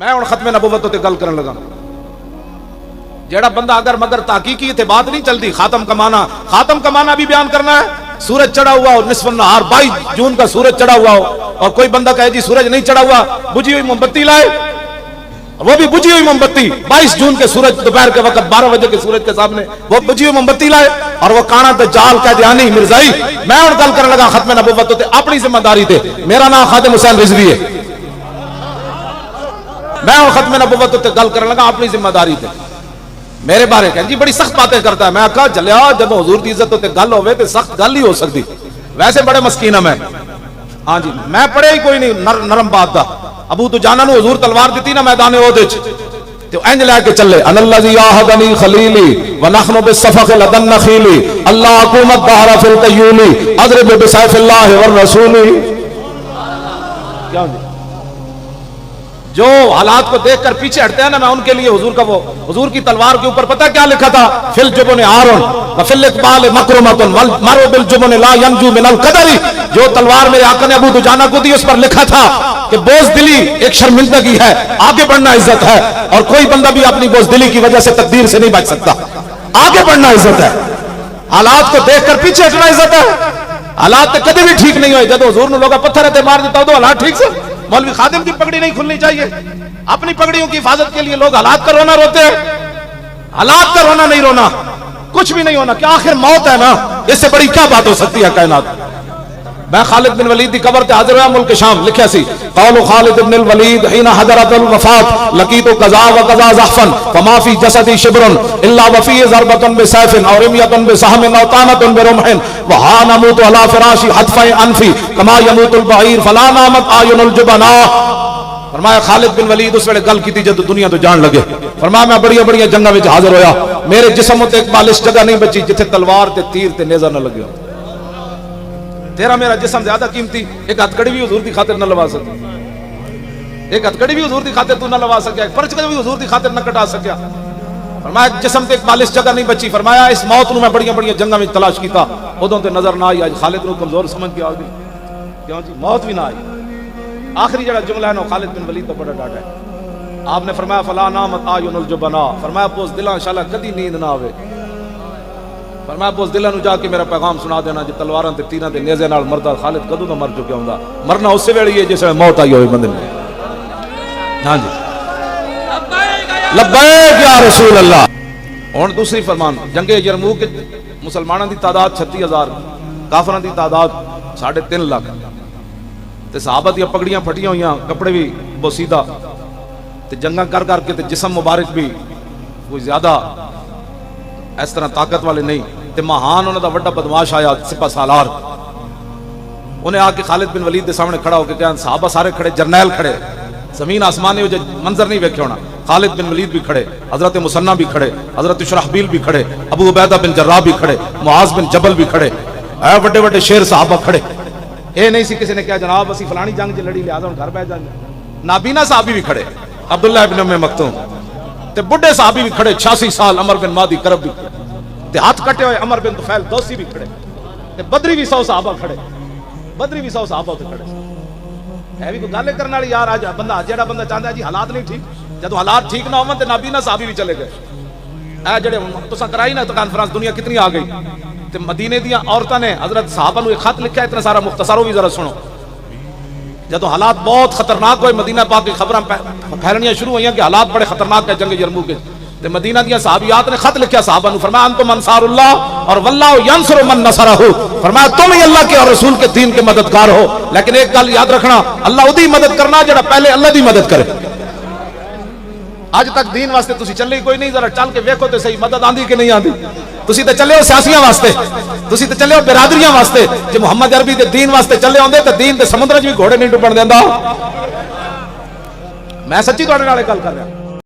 میں ہوں ختم نبوت تے گل کرن لگا. جیڑا بندہ اگر مگر تحقیقی تے بات نہیں چلتی خاتم کا معنی بھی بیان کرنا ہے. سورج چڑھا ہوا ہو نصف النہار 22 جون کا سورج چڑھا ہوا ہو اور کوئی بندہ کہے جی سورج نہیں چڑھا ہوا, بجھی ہوئی موم بتی لائے, وہ بھی بجھی ہوئی موم بتی 22 جون کے سورج دوپہر کے وقت 12 بجے کے سورج کے سامنے وہ بجھی ہوئی موم بتی لائے اور وہ کانا دجال قادیانی مرزائی. میں ہوں گل کرنے لگا ختم نبوت تے اپنی ذمہ داری تے. میرا نام خادم حسین رضوی ہے. میں ہوں ختم نبوت تے گل کرنے لگا اپنی ذمہ داری تے. میرے بارے کہیں جی بڑی سخت باتیں کرتا ہے. میں کہا جلیا جب حضور دی عزت تے گل ہوئے تے سخت گل ہی ہو سکتی. ویسے بڑے مسکین میں ہاں جی میں پڑھے ہی کوئی نہیں نرم بات دا. ابو دجانہ نو حضور تلوار دیتی نا میدان احد وچ تے انج لے کے چلے ان الذی یاہدنی خلیلی ونحن بالصفق لدن نخیلی اللہ حکومت دہر فی القیولی اضرب بسیف اللہ والرسول. کیا جو حالات کو دیکھ کر پیچھے ہٹتے ہیں نا, میں ان کے لیے حضور کا وہ حضور کی تلوار کے اوپر پتہ کیا لکھا تھا, فل جبن عارن وفی الاقبال مکرمۃ والمرء بالجبن لا ينجو من القدر. جو تلوار میرے آقا نے ابو دجانہ کو دی اس پر لکھا تھا کہ بوزدلی ایک شرمندگی ہے, آگے بڑھنا عزت ہے, اور کوئی بندہ بھی اپنی بوزدلی کی وجہ سے تقدیر سے نہیں بچ سکتا. آگے بڑھنا عزت ہے, حالات کو دیکھ کر پیچھے ہٹنا عزت ہے. حالات کبھی بھی ٹھیک نہیں ہوئے. جب حضور نے لوگا پتھر رہتے مار دیتا ہو تو حالات ٹھیک سے. مولوی خادم کی پگڑی نہیں کھلنی چاہیے. اپنی پگڑیوں کی حفاظت کے لیے لوگ حالات کا رونا روتے ہیں. حالات کا رونا نہیں رونا, کچھ بھی نہیں ہونا. کیا آخر موت ہے نا, اس سے بڑی کیا بات ہو سکتی ہے کائنات. میں خالد بن ولید دی قبر تے حاضر ہوا ملک شام. لکھیا سی قول خالد بن الولید حين حضرت الوفات لقيت قضاء وقضاء زحفا فما في جسدي شبر الا وفيه ضربة بسيف او رمية بسهم او طعنة برمح وها نموت على فراشي حتف انفي كما يموت البعير فلا نامت اعين الجبناء. فرمایا خالد بن ولید اس ویلے گل کیتی جد دنیا تو جان لگے. فرمایا میں بڑی بڑی جنگاں وچ حاضر ہویا, میرے جسم تے ایک بالش جگہ نہیں بچی جتھے تلوار تے تیر تے نیزہ نہ لگے. تیرا میرا جسم زیادہ قیمتی, ایک ہتھکڑی بھی حضور دی خاطر نہ لوا سکیا, ایک ہتھکڑی بھی حضور دی خاطر تو نہ لوا سکیا, ایک پرچ بھی حضور دی خاطر نہ کٹا سکیا. فرمایا جسم تے ایک بالش جگہ نہیں بچی. فرمایا اس موت نو میں بڑی بڑی جنگاں وچ تلاش کیتا, اودوں تے نظر نہ آئی. اج خالد نو کمزور سمجھ کے آ گئی, کیوں جی موت بھی نہ آئی. آخری جڑا جملہ ہے نا خالد بن ولید تو بڑا ڈاٹا ہے. آپ نے فرمایا فلا نامت اعین الجبنا. فرمایا پوس دلاں انشاءاللہ کدی نیند نہ آوے. فرمایا پوس دلاں نو جا کے میرا پیغام سنا دینا جے تلواراں تے تیراں تے نیزے نال مردا خالد کدوں دا مر چکیا ہوندا. مرنا اس ویلے ہی ہے جس ویلے موت آئی ہوئے بندے نے. ہاں جی لبیک یا رسول اللہ. ہن دوسری فرمان جنگ یرموک مسلماناں دی تعداد 36000, کافراں دی تعداد 3.5 لاکھ تے صحابہ دی پگڑیاں پھٹیاں ہوئیاں, کپڑے بھی بوسیدہ تے جنگاں کر کر کے تے جسم مبارک بھی کوئی زیادہ اس طرح طاقت والے نہیں. تے مہان انہاں دا بڑا بدماش آیا سپہ سالار, انہیں آ کے خالد بن ولید دے سامنے کھڑا ہو کے کہا صحابہ سارے کھڑے, جرنیل کھڑے, زمین آسمان نے منظر نہیں ویکھے ہونا. خالد بن ولید بھی کھڑے, حضرت مثنہ بھی کھڑے, حضرت شرحبیل بھی کھڑے, ابو عبیدہ بن جراح بھی کھڑے, معاذ بن جبل بھی کھڑے, اے بڑے بڑے شیر صحابہ کھڑے. اے نہیں سی کسی نے کہا جناب اسی فلانی جنگ جے لڑی لہذا ہن گھر بیٹھ جائیں. نابینا صحابی بھی کھڑے, عبداللہ ابن ام مکتوم تے بڑے صحابی بھی کھڑے 86 سال, عمر بن مادی کرب بھی کھڑے, تے ہاتھ کٹے ہوئے عمر بن طفیل دوسی بھی کھڑے, تے بدری بھی 100 صحابہ کھڑے, بدری بھی 100 صحابہ تے کھڑے. ہے بھی کوئی گل کرنے والی یار. آج بندہ جیڑا بندہ چاہندا ہے جی حالات نہیں ٹھیک, جدوں حالات ٹھیک نہ ہون تے نابینا صحابی بھی چلے گئے. اے جڑے تساں کرائی نا کانفرنس دنیا کتنی آ گئی, تے مدینے دیاں عورتاں نے حضرت صحابہ نو ایک خط لکھا, اتنا سارا مختصر ہو بھی ذرا سنو. جدوں حالات بہت خطرناک ہوئے, مدینہ پاک کی خبراں پھیلنیاں شروع ہوئیاں کہ حالات بڑے خطرناک ہیں جنگ یرموک کے, تے مدینہ دیاں صحابیات نے خط لکھیا صحابہ نو. فرمایا انتم انصار اللہ اور واللہ ینصر من نصرہ. فرمایا تم ہی اللہ کے اور رسول کے دین کے مددگار ہو, لیکن ایک گل یاد رکھنا, اللہ اودی مدد کرنا جڑا پہلے اللہ دی مدد کرے. اج تک دین واسطے تسی چلے کوئی نہیں, ذرا چل کے ویکھو تے صحیح مدد آندی کہ نہیں آندی. تسی تے چلے ہو سیاسیاں واسطے, تسی تے چلے ہو برادریاں واسطے. جے محمد عربی دے دین واسطے چلے ہوندے تے دین دے سمندر وچ بھی گھوڑے نہیں ڈبن دیندا. میں سچی تہاڈے نال گل کر رہا.